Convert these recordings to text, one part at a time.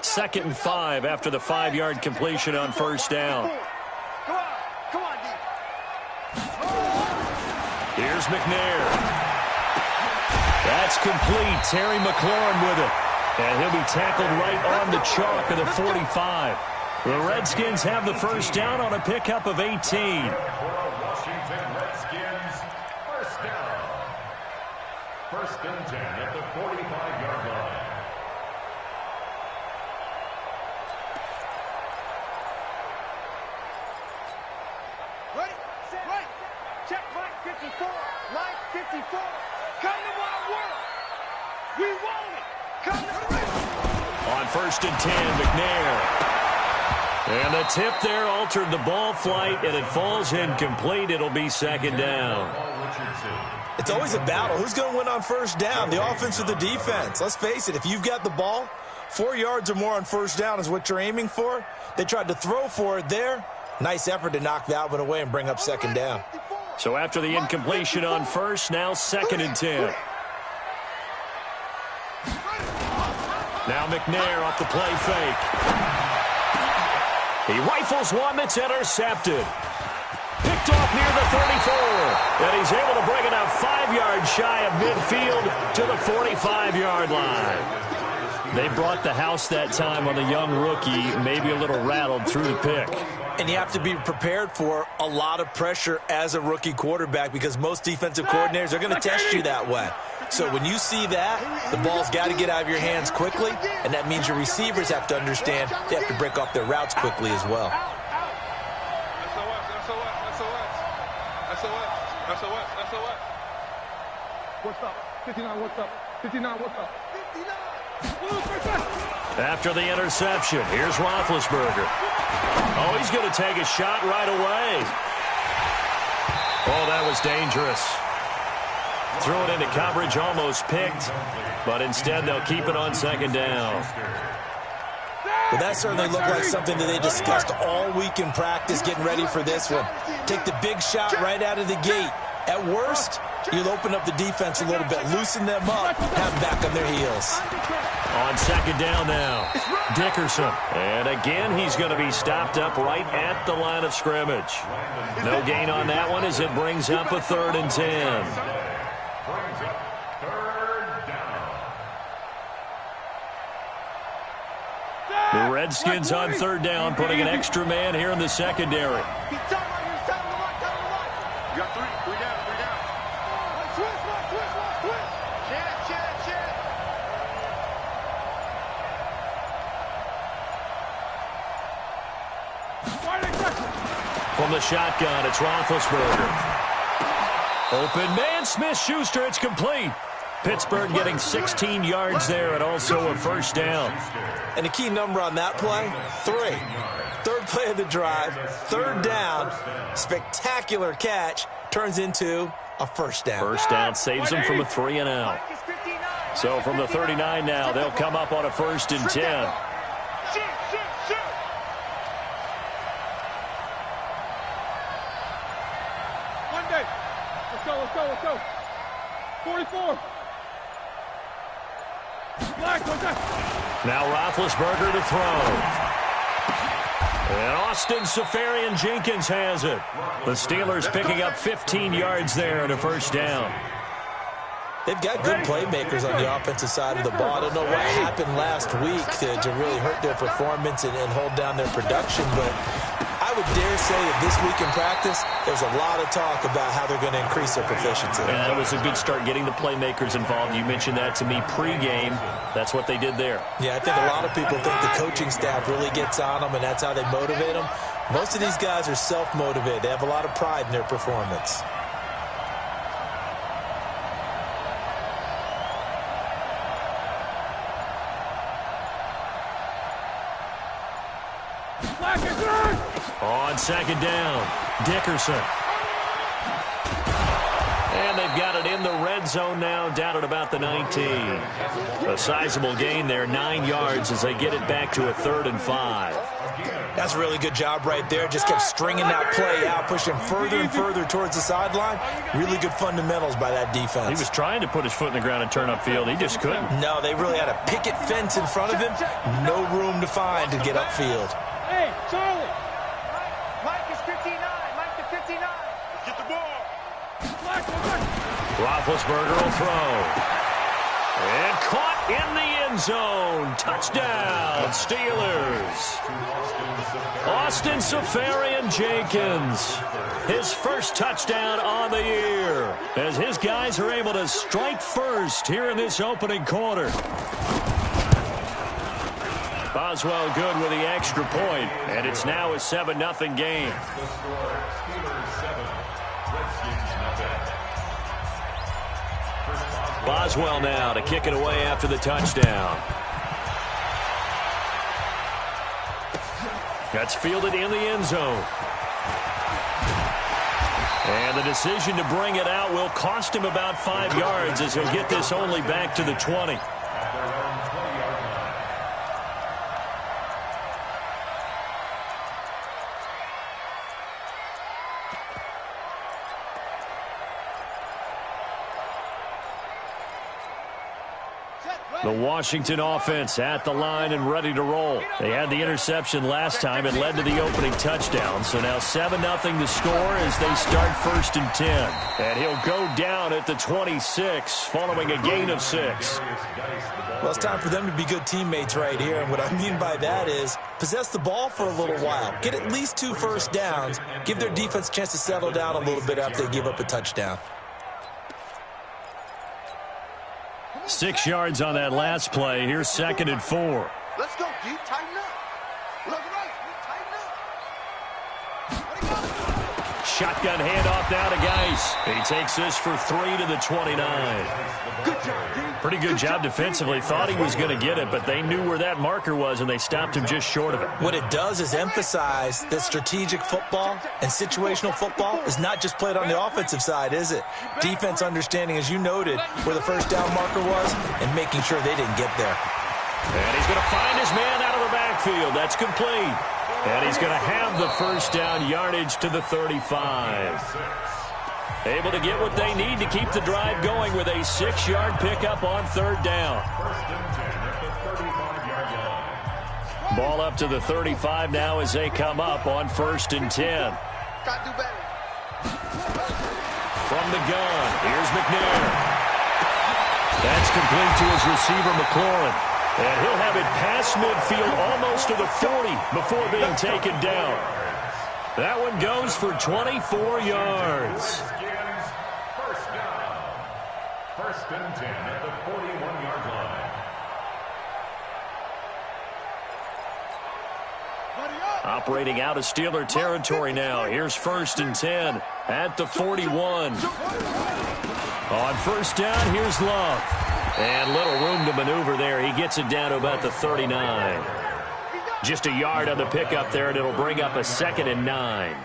2nd and 5 after the 5-yard completion on first down. Here's McNair. That's complete. Terry McLaurin with it. And he'll be tackled right on the chalk of the 45. The Redskins have the first down on a pickup of 18. Washington Redskins, first down. 1st and 10 at the 45-yard line. Ready, set, right. Check right 54, right 54. Come to Wild World. We want it. Come to On 1st and 10, McNair. And the tip there altered the ball flight, and it falls incomplete. It'll be 2nd down. It's always a battle. Who's going to win on first down, the offense or the defense? Let's face it, if you've got the ball, 4 yards or more on first down is what you're aiming for. They tried to throw for it there. Nice effort to knock that one away and bring up 2nd down. So after the incompletion on first, now 2nd and 10. Now McNair off the play fake. He rifles one that's intercepted. Picked off near the 34. And he's able to bring it out 5 yards shy of midfield to the 45-yard line. They brought the house that time on the young rookie, maybe a little rattled through the pick. And you have to be prepared for a lot of pressure as a rookie quarterback because most defensive coordinators are going to test you that way. So when you see that, the ball's got to get out of your hands quickly, and that means your receivers have to understand they have to break off their routes quickly as well. SOS. What's up? 59, what's up? 59, what's up? 59. After the interception, here's Roethlisberger. Oh, he's going to take a shot right away. Oh, that was dangerous. Threw it into coverage, almost picked, but instead they'll keep it on 2nd down. Well, that certainly looked like something that they discussed all week in practice getting ready for this one. Take the big shot right out of the gate. At worst, you'll open up the defense a little bit, loosen them up, have them back on their heels. On 2nd down now, Dickerson. And again, he's going to be stopped up right at the line of scrimmage. No gain on that one as it brings up a 3rd and 10. The Redskins on 3rd down, putting an extra man here in the secondary. You got 3. 3 down. Switch. Check. From the shotgun, it's Roethlisberger. Open man, Smith-Schuster, it's complete. Pittsburgh getting 16 yards there and also a 1st down. And the key number on that play, 3. 3rd play of the drive, 3rd down, spectacular catch, turns into a 1st down. 1st down saves them from a 3 and out. So from the 39 now, they'll come up on a 1st and 10. Let's go. 44. Now Roethlisberger to throw. And Austin Seferian-Jenkins has it. The Steelers picking up 15 yards there and a 1st down. They've got good playmakers on the offensive side of the ball. I don't know what happened last week to really hurt their performance and hold down their production, but I would dare say that this week in practice, there's a lot of talk about how they're going to increase their proficiency. And that was a good start getting the playmakers involved. You mentioned that to me pregame. That's what they did there. Yeah, I think a lot of people think the coaching staff really gets on them, and that's how they motivate them. Most of these guys are self-motivated. They have a lot of pride in their performance. On 2nd down, Dickerson. And they've got it in the red zone now, down at about the 19. A sizable gain there, 9 yards as they get it back to a 3rd and 5. That's a really good job right there. Just kept stringing that play out, pushing further and further towards the sideline. Really good fundamentals by that defense. He was trying to put his foot in the ground and turn upfield. He just couldn't. No, they really had a picket fence in front of him. No room to find to get upfield. Hey, Charlie. Mike is 59. Mike to 59. Get the ball. Roethlisberger will throw. And caught in the end zone. Touchdown, Steelers. Austin Seferian-Jenkins. His first touchdown on the year, as his guys are able to strike first here in this opening quarter. Boswell good with the extra point, and it's now a 7-0 game. Boswell now to kick it away after the touchdown. That's fielded in the end zone. And the decision to bring it out will cost him about 5 yards, as he'll get this only back to the 20. The Washington offense at the line and ready to roll. They had the interception last time. It led to the opening touchdown. So now 7-0 to score as they start 1st and 10. And he'll go down at the 26 following a gain of 6. Well, it's time for them to be good teammates right here. And what I mean by that is possess the ball for a little while. Get at least 2 first downs. Give their defense a chance to settle down a little bit after they give up a touchdown. 6 yards on that last play. Here's 2nd and 4. Let's go, D. Tighten up. Look right. Tighten up. Shotgun handoff now to Geis. He takes this for 3 to the 29. Good job, D. Pretty good job defensively. Thought he was going to get it, but they knew where that marker was, and they stopped him just short of it. What it does is emphasize that strategic football and situational football is not just played on the offensive side, is it? Defense understanding, as you noted, where the first down marker was and making sure they didn't get there. And he's going to find his man out of the backfield. That's complete. And he's going to have the first down yardage to the 35. Able to get what they need to keep the drive going with a 6-yard pickup on 3rd down. Ball up to the 35 now as they come up on 1st and 10. Gotta do better. From the gun, here's McNair. That's complete to his receiver, McLaurin. And he'll have it past midfield almost to the 40 before being taken down. That one goes for 24 yards. 1st and 10 at the 41-yard line. Operating out of Steeler territory now. Here's 1st and 10 at the 41. On 1st down, here's Love. And little room to maneuver there. He gets it down to about the 39. Just a yard on the pickup there, and it'll bring up a 2nd and 9.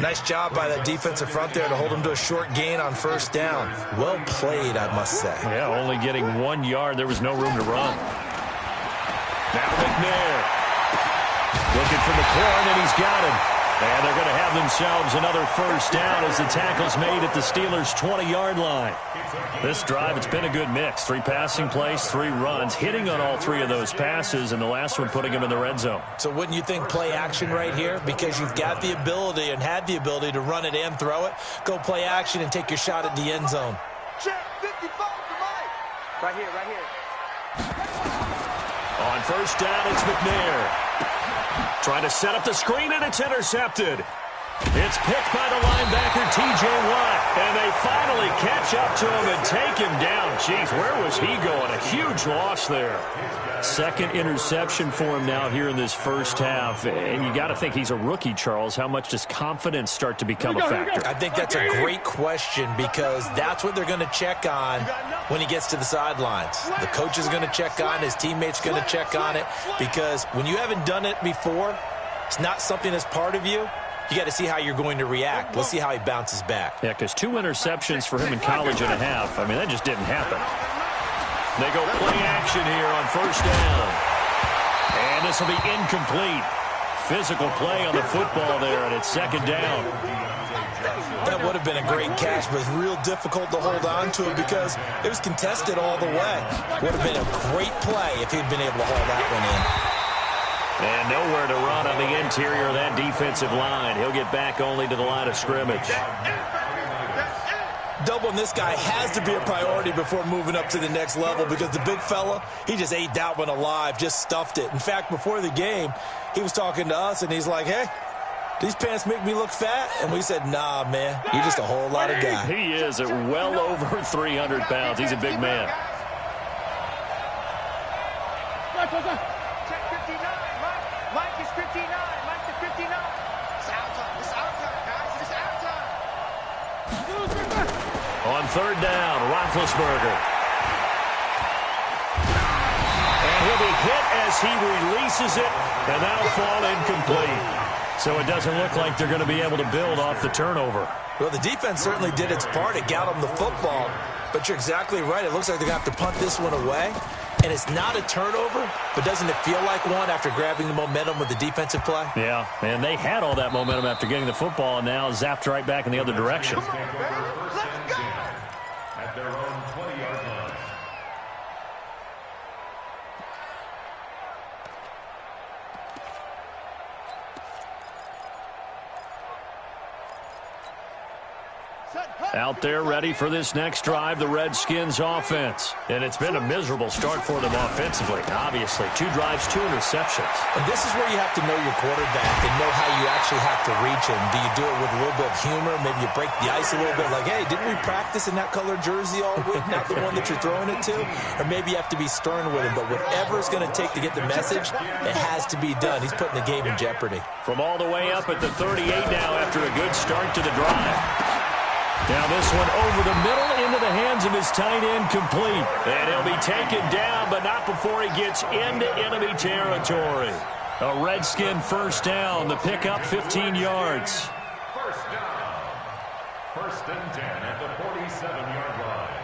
Nice job by that defensive front there to hold him to a short gain on 1st down. Well played, I must say. Yeah, only getting 1 yard. There was no room to run. Now McNair. Looking for McLaurin, and he's got him. And they're going to have themselves another 1st down as the tackle's made at the Steelers' 20-yard line. This drive, it's been a good mix. 3 passing plays, 3 runs, hitting on all 3 of those passes, and the last one putting him in the red zone. So wouldn't you think play action right here? Because you've got the ability and had the ability to run it and throw it. Go play action and take your shot at the end zone. Check 55 for Mike. Right here, right here. On 1st down, it's McNair. Trying to set up the screen, and it's intercepted. It's picked by the linebacker, T.J. Watt, and they finally catch up to him and take him down. Jeez, where was he going? A huge loss there. 2nd interception for him now here in this 1st half, and you got to think he's a rookie, Charles. How much does confidence start to become a factor? I think that's a great question, because that's what they're going to check on when he gets to the sidelines. The coach is going to check on, his teammates going to check on it, because when you haven't done it before, it's not something that's part of you. You got to see how you're going to react. Let's see how he bounces back. Yeah, because 2 interceptions for him in college and a half. I mean, that just didn't happen. They go play action here on 1st down. And this will be incomplete. physical play on the football there, and it's second down. That would have been a great catch, but it's real difficult to hold on to it because it was contested all the way. Would have been a great play if he'd been able to haul that one in. And nowhere to run on the interior of that defensive line. He'll get back only to the line of scrimmage. Doubling this guy has to be a priority before moving up to the next level because the big fella, he just ate that one alive, just stuffed it. In fact, before the game, he was talking to us, and he's like, hey, these pants make me look fat? And we said, nah, man, you're just a whole lot of guy. He is at well over 300 pounds. He's a big man. Check 59. Mike is 59. Mike is 59. It's out time. It's out time, guys. It's out time. On third down, Roethlisberger. And he'll be hit as he releases it, and that'll fall incomplete. So it doesn't look like they're going to be able to build off the turnover. Well, the defense certainly did its part. It got them the football. But you're exactly right. It looks like they're going to have to punt this one away. And it's not a turnover, but doesn't it feel like one after grabbing the momentum with the defensive play? Yeah, and they had all that momentum after getting the football, and now zapped right back in the other direction. At their own 20-yard line. Out there ready for this next drive, the Redskins offense. And it's been a miserable start for them offensively. Obviously, 2 drives, 2 interceptions. And this is where you have to know your quarterback and know how you actually have to reach him. Do you do it with a little bit of humor? Maybe you break the ice a little bit like, hey, didn't we practice in that color jersey all week, not the one that you're throwing it to? Or maybe you have to be stern with him. But whatever it's going to take to get the message, it has to be done. He's putting the game in jeopardy. From all the way up at the 38 now after a good start to the drive. Now this one over the middle into the hands of his tight end, complete. And he'll be taken down, but not before he gets into enemy territory. A Redskin first down. The pickup 15 yards. First down. First and 10 at the 47-yard line.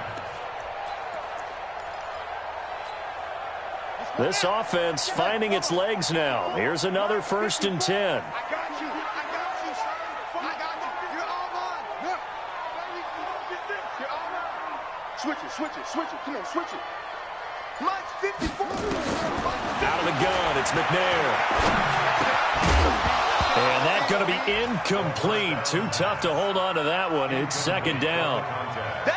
This offense finding its legs now. Here's another first and 10. I got you. I got you, son. I got you. You're all mine. Look. You're all mine. Switch it, switch it, switch it. Come on, switch it. Mike's 54. Out of the gun, it's McNair. And that's going to be incomplete. Too tough to hold on to that one. It's second down.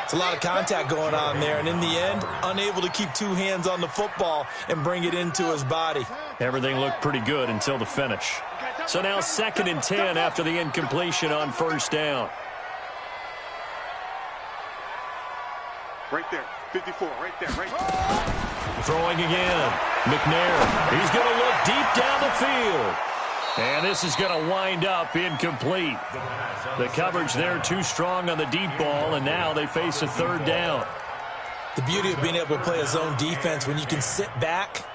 It's a lot of contact going on there, and in the end, unable to keep 2 hands on the football and bring it into his body. Everything looked pretty good until the finish. So now second and 10 after the incompletion on first down. Right there. 54. Right there. Right there. Throwing again. McNair. He's going to look deep down the field. And this is going to wind up incomplete. The coverage there too strong on the deep ball, and now they face a third down. The beauty of being able to play a zone defense when you can sit back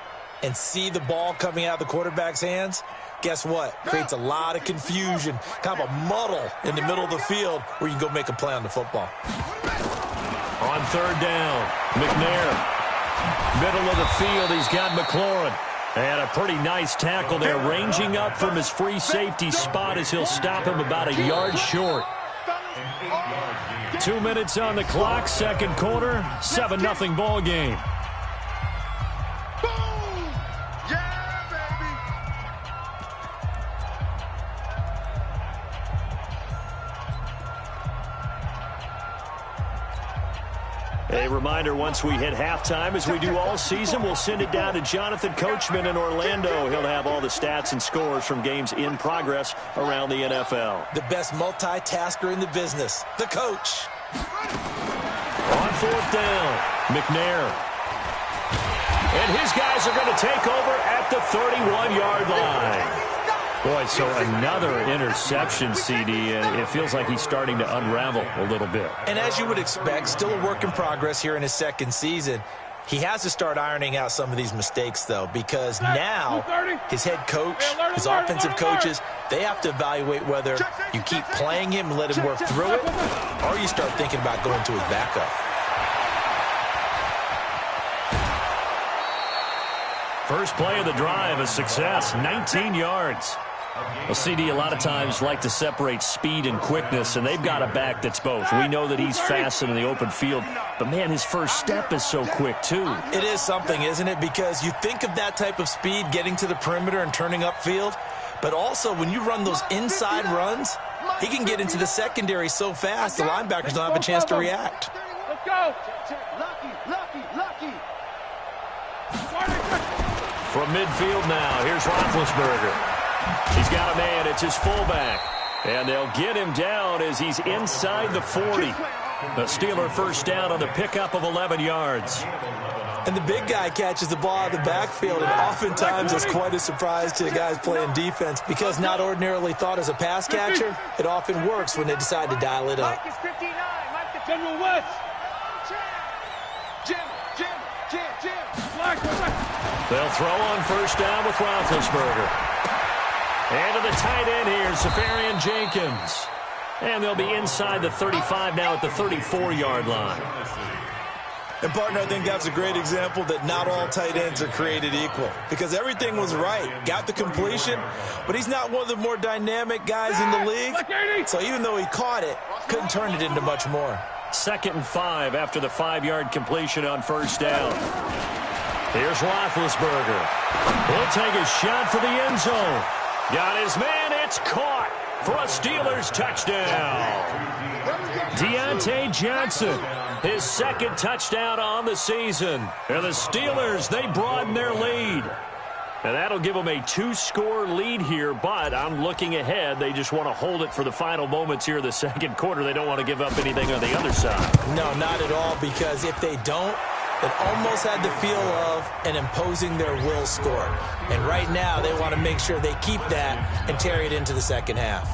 and see the ball coming out of the quarterback's hands, guess what? Creates a lot of confusion, kind of a muddle in the middle of the field where you can go make a play on the football. On third down, McNair. Middle of the field, he's got McLaurin. And a pretty nice tackle there, ranging up from his free safety spot as he'll stop him about a yard short. 2 minutes on the clock, second quarter, 7-0 ball game. Boom! Yeah, baby! A reminder, once we hit halftime, as we do all season, we'll send it down to Jonathan Coachman in Orlando. He'll have all the stats and scores from games in progress around the NFL. The best multitasker in the business, the coach. On fourth down, McNair. And his guys are going to take over at the 31-yard line. Boy, so another interception, CD, and it feels like he's starting to unravel a little bit. And as you would expect, still a work in progress here in his second season. He has to start ironing out some of these mistakes, though, because now his head coach, his offensive coaches, they have to evaluate whether you keep playing him and let him work through it, or you start thinking about going to his backup. First play of the drive, a success, 19 yards. Well, CD, a lot of times like to separate speed and quickness, and they've got a back that's both. We know that he's fast in the open field, but, man, his first step is so quick, too. It is something, isn't it? Because you think of that type of speed getting to the perimeter and turning upfield, but also when you run those inside runs, he can get into the secondary so fast the linebackers don't have a chance to react. Let's go. Lucky. From midfield now, here's Roethlisberger. He's got a man. It's his fullback. And they'll get him down as he's inside the 40. The Steeler first down on the pickup of 11 yards. And the big guy catches the ball out of the backfield, and oftentimes it's quite a surprise to the guys playing defense because not ordinarily thought as a pass catcher, it often works when they decide to dial it up. General West. Jim. They'll throw on first down with Roethlisberger. And to the tight end here, Safarian Jenkins. And they'll be inside the 35 now at the 34-yard line. And, partner, I think that's a great example that not all tight ends are created equal because everything was right. Got the completion, but he's not one of the more dynamic guys in the league. So even though he caught it, couldn't turn it into much more. 2nd and 5 after the 5-yard completion on first down. Here's Roethlisberger. He'll take a shot for the end zone. Got his man. It's caught for a Steelers touchdown. Deontay Johnson, his 2nd touchdown on the season. And the Steelers, they broaden their lead. And that'll give them a 2-score lead here, but I'm looking ahead. They just want to hold it for the final moments here in the 2nd quarter. They don't want to give up anything on the other side. No, not at all, because if they don't, it almost had the feel of an imposing their will score. And right now, they want to make sure they keep that and carry it into the second half.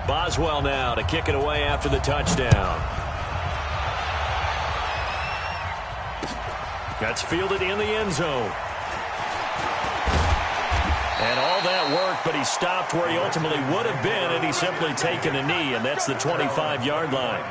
Boswell now to kick it away after the touchdown. That's fielded in the end zone. And all that work, but he stopped where he ultimately would have been had he simply taken a knee, and that's the 25-yard line.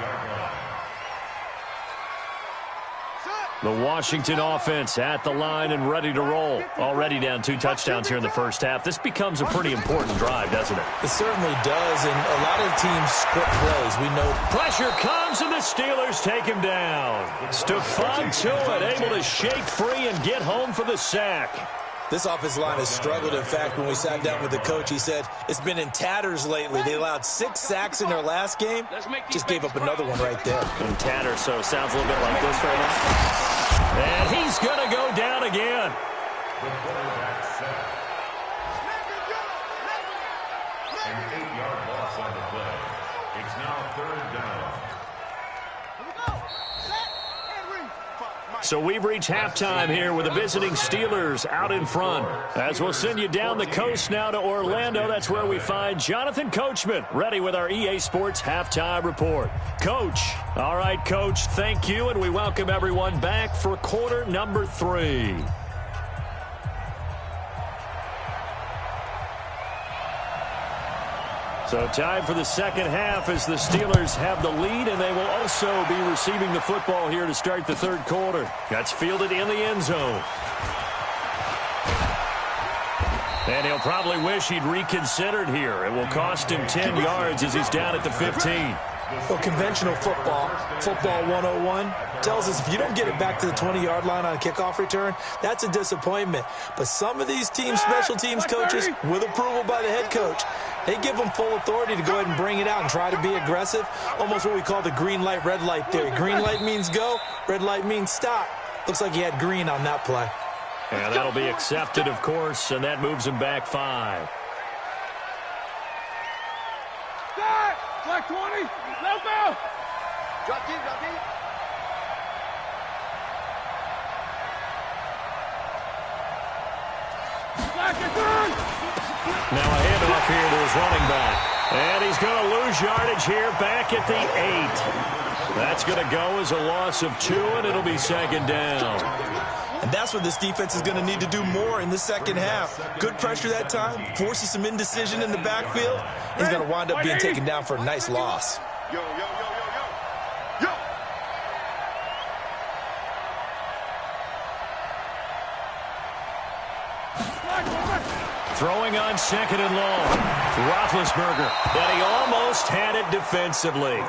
The Washington offense at the line and ready to roll. Already down 2 touchdowns here in the first half. This becomes a pretty important drive, doesn't it? It certainly does, and a lot of teams script plays. We know pressure comes, and the Steelers take him down. Stephon Tuitt able to shake free and get home for the sack. This offensive line has struggled. In fact, when we sat down with the coach, he said it's been in tatters lately. They allowed 6 sacks in their last game. Just gave up another one right there. In tatters, so it sounds a little bit like this right now. And he's going to go down again. The quarterback set. An 8-yard loss on the play. It's now 3rd down. So we've reached halftime here with the visiting Steelers out in front. As we'll send you down the coast now to Orlando. That's where we find Jonathan Coachman ready with our EA Sports Halftime Report. Coach. All right, Coach, thank you, and we welcome everyone back for quarter number 3. So time for the second half as the Steelers have the lead, and they will also be receiving the football here to start the 3rd quarter. That's fielded in the end zone. And he'll probably wish he'd reconsidered here. It will cost him 10 yards as he's down at the 15. Well, conventional football 101, tells us if you don't get it back to the 20-yard line on a kickoff return, that's a disappointment. But some of these team special teams coaches, with approval by the head coach, they give them full authority to go ahead and bring it out and try to be aggressive, almost what we call the green light, red light theory. Green light means go, red light means stop. Looks like he had green on that play. And that'll be accepted, of course, and that moves him back 5. Black 20, let go. Drop deep, drop deep. Now a handoff here to his running back. And he's going to lose yardage here back at the 8. That's going to go as a loss of 2, and it'll be 2nd down. And that's what this defense is going to need to do more in the second half. Good pressure that time, forces some indecision in the backfield. He's going to wind up being taken down for a nice loss. Yo, yo, yo, yo, yo. Yo. Throwing on second and long. Roethlisberger. And he almost had it defensively.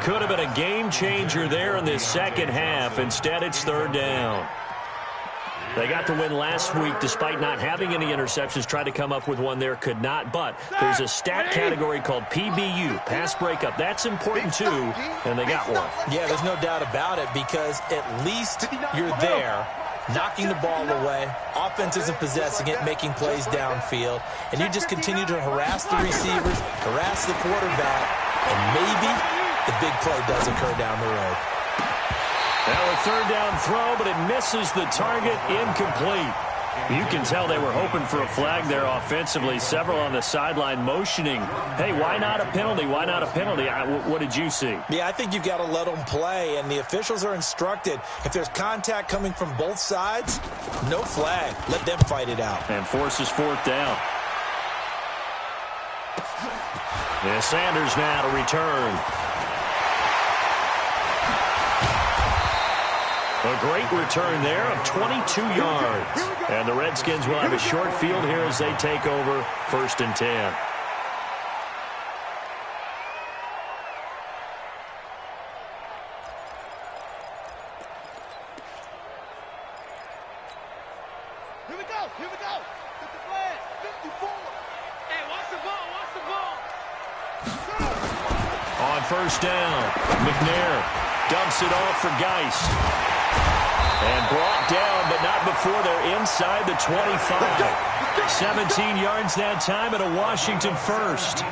Could have been a game changer there in this second half. Instead, it's third down. They got the win last week despite not having any interceptions. Tried to come up with one there, could not. But there's a stat category called PBU, pass breakup. That's important too, and they got one. Yeah, there's no doubt about it because at least you're there, knocking the ball away. Offense isn't possessing it, making plays downfield. And you just continue to harass the receivers, harass the quarterback, and maybe the big play does occur down the road. Now a third down throw, but it misses the target, incomplete. You can tell they were hoping for a flag there offensively. Several on the sideline motioning, hey, why not a penalty? Why not a penalty? What did you see? Yeah, I think you've got to let them play, and the officials are instructed. If there's contact coming from both sides, no flag. Let them fight it out. And forces fourth down. And Sanders now to return. A great return there of 22 yards. And the Redskins will have a short field here as they take over 1st and 10. Here we go. Here we go. Get the flag. 54. Hey, watch the ball. Watch the ball. On 1st down, McNair dumps it off for Geist. And brought down, but not before they're inside the 25. 17 yards that time and a Washington first.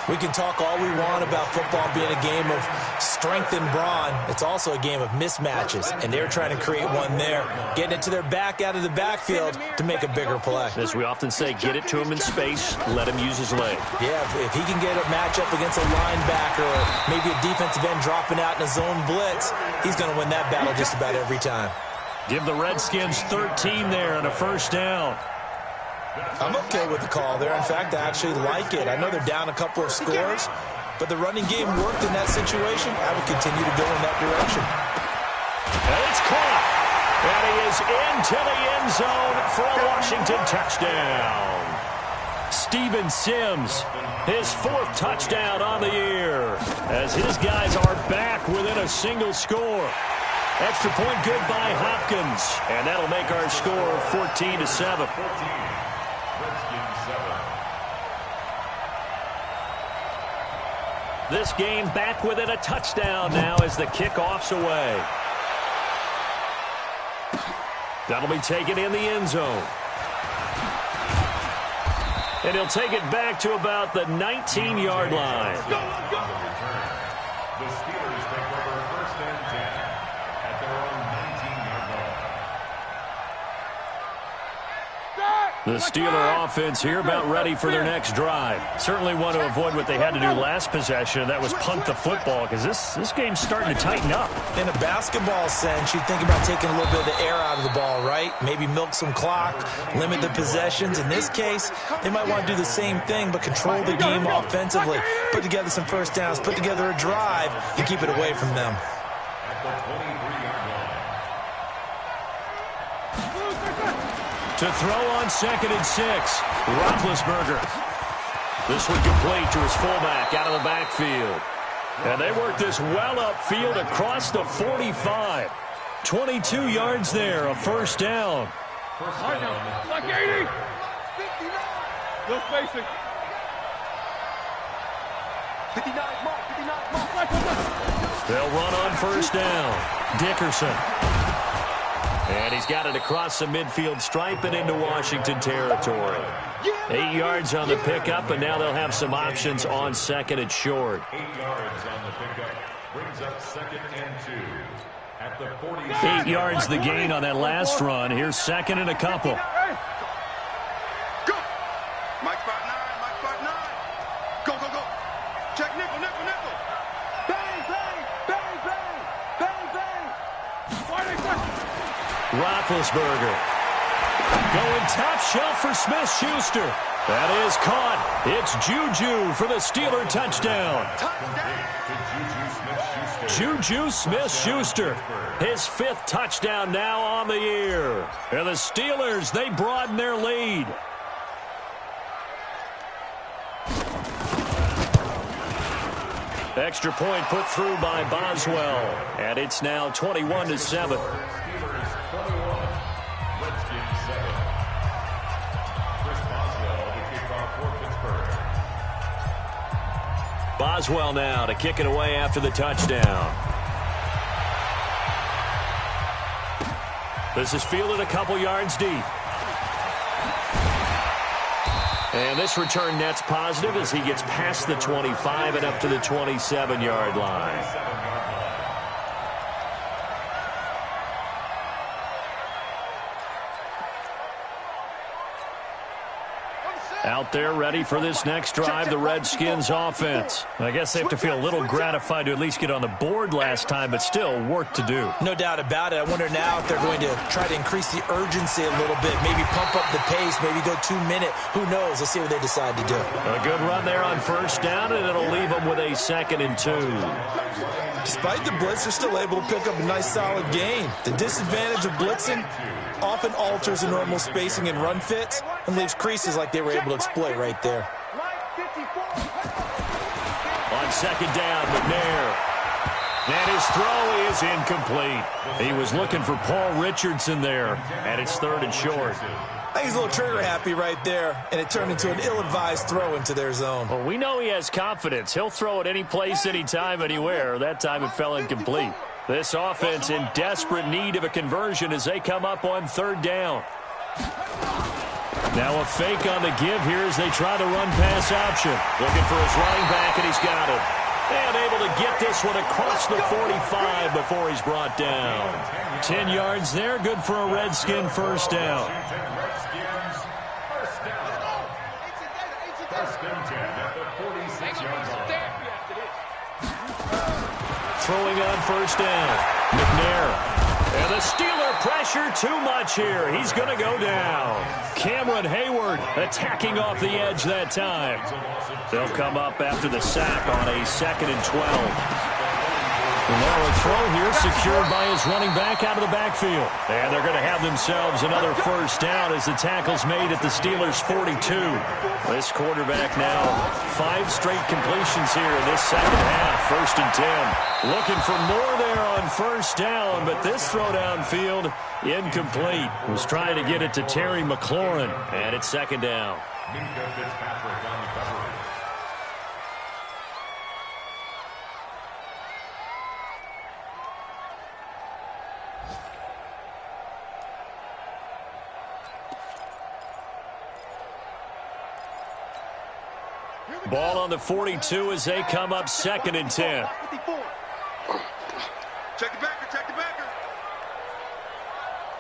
We can talk all we want about football being a game of strength and brawn. It's also a game of mismatches, and they're trying to create one there, getting it to their back out of the backfield to make a bigger play. As we often say, get it to him in space, let him use his leg. Yeah, if he can get a matchup against a linebacker or maybe a defensive end dropping out in a zone blitz, he's going to win that battle just about every time. Give the Redskins 13 there on a 1st down. I'm okay with the call there. In fact, I actually like it. I know they're down a couple of scores, but the running game worked in that situation. I would continue to go in that direction. And it's caught. And he is into the end zone for a Washington touchdown. Steven Sims, his 4th touchdown on the year, as his guys are back within a single score. Extra point good by Hopkins, and that'll make our score 14-7. This game back within a touchdown now as the kickoff's away. That'll be taken in the end zone. And he'll take it back to about the 19-yard line. The Steelers take over 1st and 10 at their own 19-yard line. The Steeler offense here about ready for their next drive. Certainly want to avoid what they had to do last possession, and that was punt the football, because this game's starting to tighten up. In a basketball sense, you think about taking a little bit of the air out of the ball, right? Maybe milk some clock, limit the possessions. In this case, they might want to do the same thing, but control the game offensively. Put together some 1st downs, put together a drive, and keep it away from them. At the 23-yard line. To throw on 2nd and 6, Roethlisberger. This one complete to his fullback out of the backfield. And they work this well upfield across the 45. 22 yards there, a 1st down. Like 80. Still spacing. 59, mark, 59, mark. They'll run on 1st down. Dickerson. And he's got it across the midfield stripe and into Washington territory. 8 yards on the pickup, and now they'll have some options on 2nd and short. 8 yards on the pickup brings up 2nd and 2 at the 40. 8 yards the gain on that last run. Here's 2nd and a couple. Go. Mike spot 9, Mike spot 9. Go, go, go. Check nickel, nickel, nickel. Bang, bang, bang, bang, bang, bang. Roethlisberger. Going top shelf for Smith-Schuster. That is caught. It's Juju for the Steeler touchdown. Juju Smith-Schuster. His 5th touchdown now on the year. And the Steelers, they broaden their lead. Extra point put through by Boswell. And it's now 21-7. Boswell now to kick it away after the touchdown. This is fielded a couple yards deep. And this return net's positive as he gets past the 25 and up to the 27-yard line. Out there ready for this next drive, the Redskins offense. I guess they have to feel a little gratified to at least get on the board last time, but still work to do. No doubt about it. I wonder now if they're going to try to increase the urgency a little bit, maybe pump up the pace, maybe go 2-minute. Who knows? Let's see what they decide to do. A good run there on first down, and it'll leave them with a 2nd and 2. Despite the blitz, they're still able to pick up a nice solid gain. The disadvantage of blitzing often alters the normal spacing and run fits and leaves creases like they were able to exploit right there. On 2nd down, McNair. And his throw is incomplete. He was looking for Paul Richardson there, and it's 3rd and short. I think he's a little trigger happy right there, and it turned into an ill-advised throw into their zone. Well, we know he has confidence. He'll throw it any place, anytime, anywhere. That time it fell incomplete. This offense in desperate need of a conversion as they come up on 3rd down. Now a fake on the give here as they try the run-pass option. Looking for his running back, and he's got it. And able to get this one across the 45 before he's brought down. 10 yards there, good for a Redskin first down. Throwing on first down, McNair. And the Steeler pressure too much here. He's going to go down. Cameron Hayward attacking off the edge that time. They'll come up after the sack on a 2nd and 12. And now a throw here secured by his running back out of the backfield. And they're going to have themselves another first down as the tackle's made at the Steelers' 42. This quarterback now 5 straight completions here in this second half. 1st and 10. Looking for more there on first down, but this throw downfield incomplete. Was trying to get it to Terry McLaurin, and it's 2nd down. Ball on the 42 as they come up 2nd and 10. Check the backer, check the backer.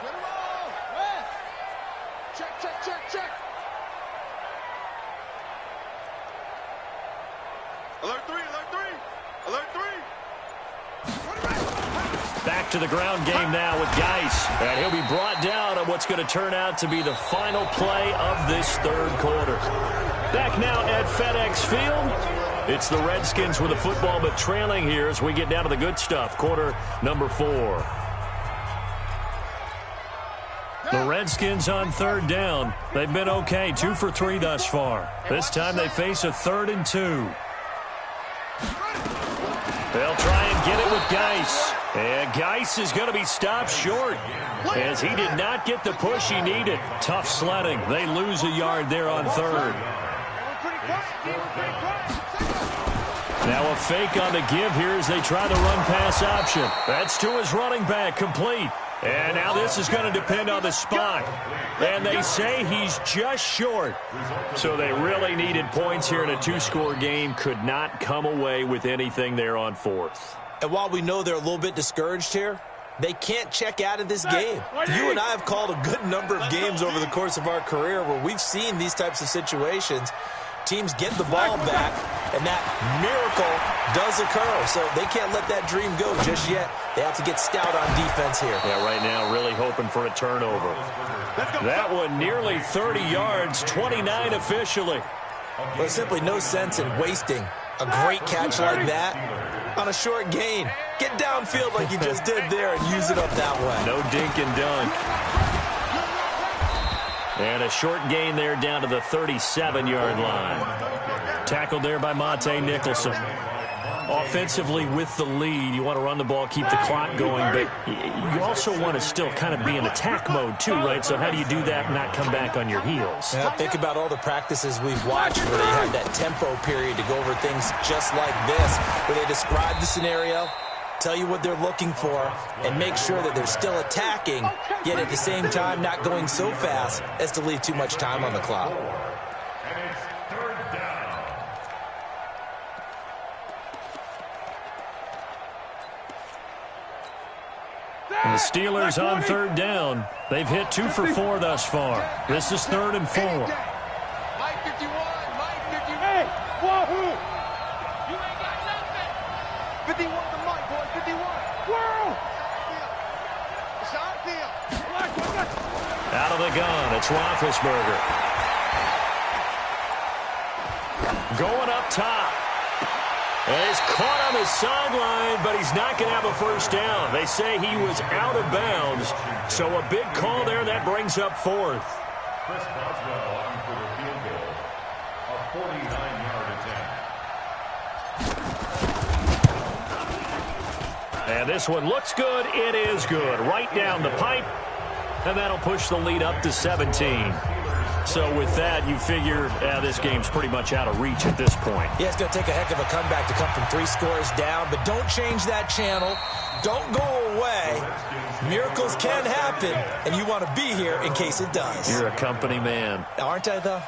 Get him all. West. Check, check, check, check. Alert 3, alert 3. Alert 3. Back to the ground game now with Geis. And he'll be brought down on what's going to turn out to be the final play of this 3rd quarter. Back now at FedEx Field. It's the Redskins with the football, but trailing here as we get down to the good stuff. Quarter number 4. The Redskins on 3rd down. They've been okay, 2 for 3 thus far. This time they face a 3rd and 2. They'll try and get it with Geis. And Geis is going to be stopped short as he did not get the push he needed. Tough sledding. They lose a yard there on 3rd. Now a fake on the give here as they try the run-pass option. That's to his running back, complete. And now this is going to depend on the spot. And they say he's just short. So they really needed points here in a 2-score game. Could not come away with anything there on 4th. And while we know they're a little bit discouraged here, they can't check out of this game. You and I have called a good number of games over the course of our career where we've seen these types of situations. teams get the ball back, and that miracle does occur. So they can't let that dream go just yet. They have to get stout on defense here. Yeah, right now really hoping for a turnover. That one nearly 30 yards, 29 officially. Well, there's simply no sense in wasting a great catch like that on a short gain. Get downfield like you just did there and use it up that way. No dink and dunk. And a short gain there down to the 37-yard line. Tackled there by Monte Nicholson. Offensively with the lead, you want to run the ball, keep the clock going, but you also want to still kind of be in attack mode too, right? So how do you do that and not come back on your heels? Yeah, think about all the practices we've watched where they have that tempo period to go over things just like this, where they describe the scenario, tell you what they're looking for, and make sure that they're still attacking, yet at the same time not going so fast as to leave too much time on the clock. And the Steelers on third down. They've hit 2 for 4 thus far. This is 3rd and 4. Mike 51, Mike 50. Hey, wahoo! You ain't got nothing. 51 to Mike, boy, 51. Whoa! It's our deal. Out of the gun, it's Roethlisberger. Going up top. And he's caught on the sideline, but he's not going to have a first down. They say he was out of bounds. So a big call there. That brings up 4th. Chris Boswell on for the field goal. A 49-yard attempt. And this one looks good. It is good. Right down the pipe. And that'll push the lead up to 17. So with that, you figure this game's pretty much out of reach at this point. Yeah, it's going to take a heck of a comeback to come from 3 scores down, but don't change that channel. Don't go away. Miracles can happen, and you want to be here in case it does. You're a company man. Aren't I, though?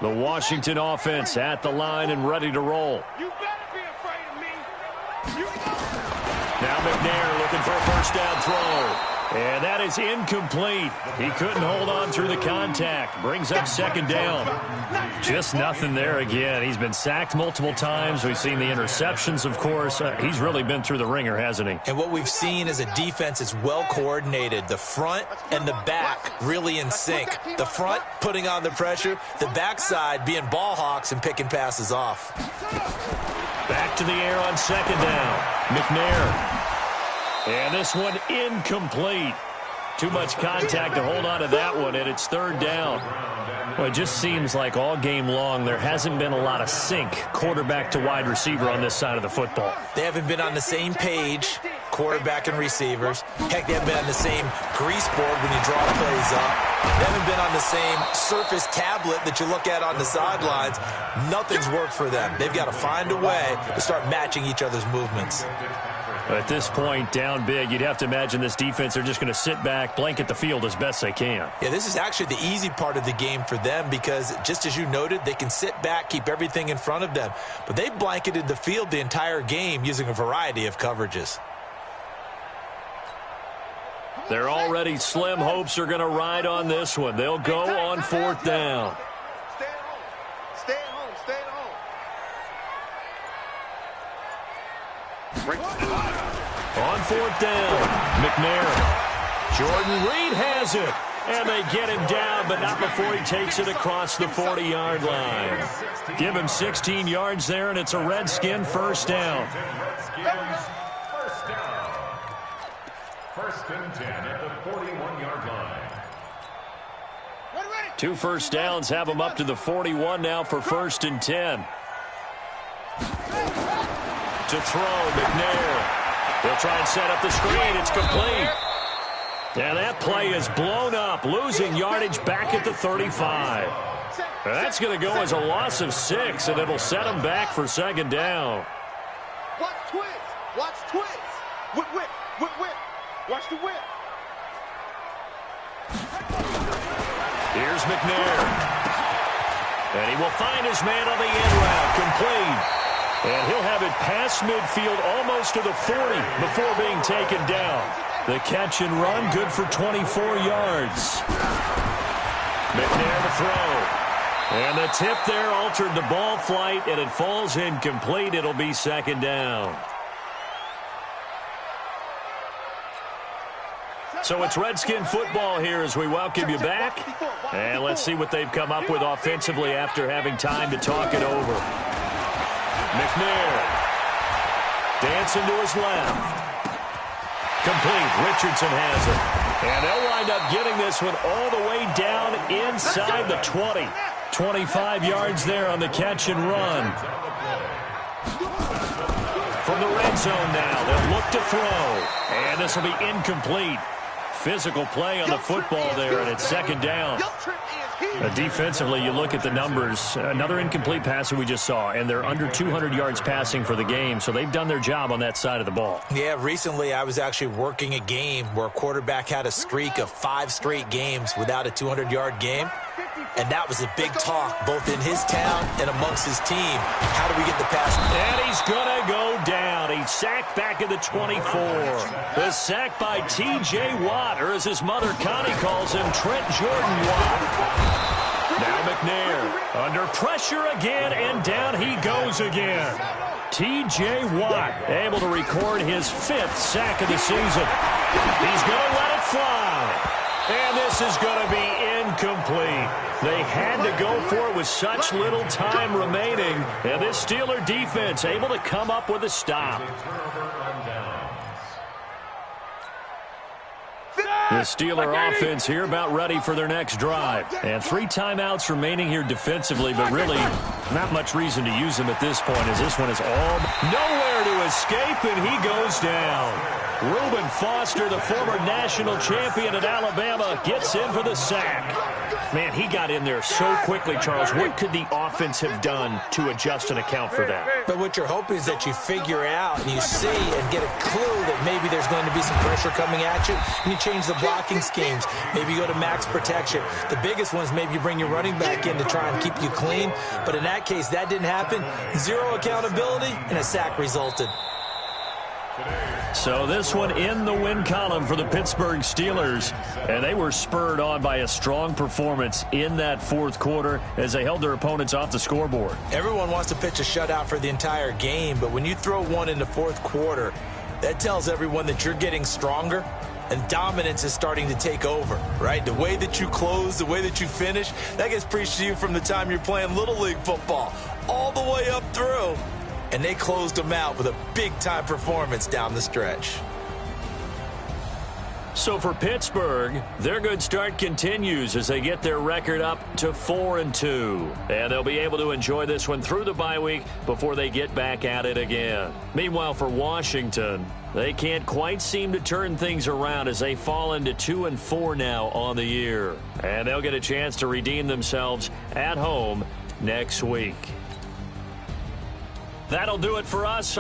The Washington offense at the line and ready to roll. You better be afraid of me. Now McNair looking for a first down throw. And that is incomplete. He couldn't hold on through the contact. Brings up 2nd down. Just nothing there again. He's been sacked multiple times. We've seen the interceptions, of course. He's really been through the ringer, hasn't he? And what we've seen is a defense that's well coordinated. The front and the back really in sync. The front putting on the pressure. The backside being ball hawks and picking passes off. Back to the air on 2nd down. McNair. And this one incomplete. Too much contact to hold on to that one, and it's 3rd down. Well, it just seems like all game long there hasn't been a lot of sync quarterback to wide receiver on this side of the football. They haven't been on the same page, quarterback and receivers. Heck, they haven't been on the same grease board when you draw plays up. They haven't been on the same surface tablet that you look at on the sidelines. Nothing's worked for them. They've got to find a way to start matching each other's movements. At this point, down big, you'd have to imagine this defense, they're just going to sit back, blanket the field as best they can. Yeah, this is actually the easy part of the game for them because, just as you noted, they can sit back, keep everything in front of them. But they blanketed the field the entire game using a variety of coverages. Their already slim hopes are going to ride on this one. They'll go on 4th down. Stay at home. Stay at home. Stay at home. On 4th down, McNair. Jordan Reed has it. And they get him down, but not before he takes it across the 40-yard line. Give him 16 yards there, and it's a Redskin first down. First down. 1st and 10 at the 41-yard line. 2 first downs have him up to the 41 now for 1st and 10. To throw, McNair. They'll try and set up the screen. It's complete. And that play is blown up, losing yardage back at the 35. That's going to go as a loss of 6, and it'll set them back for 2nd down. Watch twist. Watch twist. Whip, whip, whip, whip. Watch the whip. Here's McNair. And he will find his man on the in route, complete. And he'll have it past midfield almost to the 40 before being taken down. The catch and run, good for 24 yards. McNair to throw. And the tip there altered the ball flight, and it falls incomplete. It'll be second down. So it's Redskin football here as we welcome you back. And let's see what they've come up with offensively after having time to talk it over. McNair dancing to his left. Complete. Richardson has it. And they'll wind up getting this one all the way down inside the 20. 25 yards there on the catch and run. From the red zone now, they'll look to throw. And this will be incomplete. Physical play on the football there, and it's second down. Defensively, you look at the numbers. Another incomplete passer we just saw, and they're under 200 yards passing for the game, so they've done their job on that side of the ball. Yeah, recently I was actually working a game where a quarterback had a streak of 5 straight games without a 200-yard game, and that was a big talk both in his town and amongst his team. How do we get the pass? And he's going to go down. He's sacked back at the 24. The sack by T.J. Watt, or as his mother Connie calls him, Trent Jordan Watt. Now McNair under pressure again, and down he goes again. T.J. Watt able to record his 5th sack of the season. He's going to let it fly. And this is going to be incomplete. They had to go for it with such little time remaining. And this Steeler defense able to come up with a stop. The Steeler offense here about ready for their next drive. And 3 timeouts remaining here defensively, but really not much reason to use them at this point, as this one is all nowhere to escape, and he goes down. Reuben Foster, the former national champion at Alabama, gets in for the sack. Man, he got in there so quickly, Charles. What could the offense have done to adjust and account for that? But what you're hoping is that you figure out and you see and get a clue that maybe there's going to be some pressure coming at you, and you change the blocking schemes. Maybe you go to max protection. The biggest one is maybe you bring your running back in to try and keep you clean. But in that case, that didn't happen. 0 accountability, and a sack resulted. So this one in the win column for the Pittsburgh Steelers. And they were spurred on by a strong performance in that 4th quarter as they held their opponents off the scoreboard. Everyone wants to pitch a shutout for the entire game, but when you throw one in the 4th quarter, that tells everyone that you're getting stronger and dominance is starting to take over, right? The way that you close, the way that you finish, that gets preached to you from the time you're playing Little League football all the way up through. And they closed them out with a big-time performance down the stretch. So for Pittsburgh, their good start continues as they get their record up to 4-2. And they'll be able to enjoy this one through the bye week before they get back at it again. Meanwhile, for Washington, they can't quite seem to turn things around as they fall into 2-4 now on the year. And they'll get a chance to redeem themselves at home next week. That'll do it for us.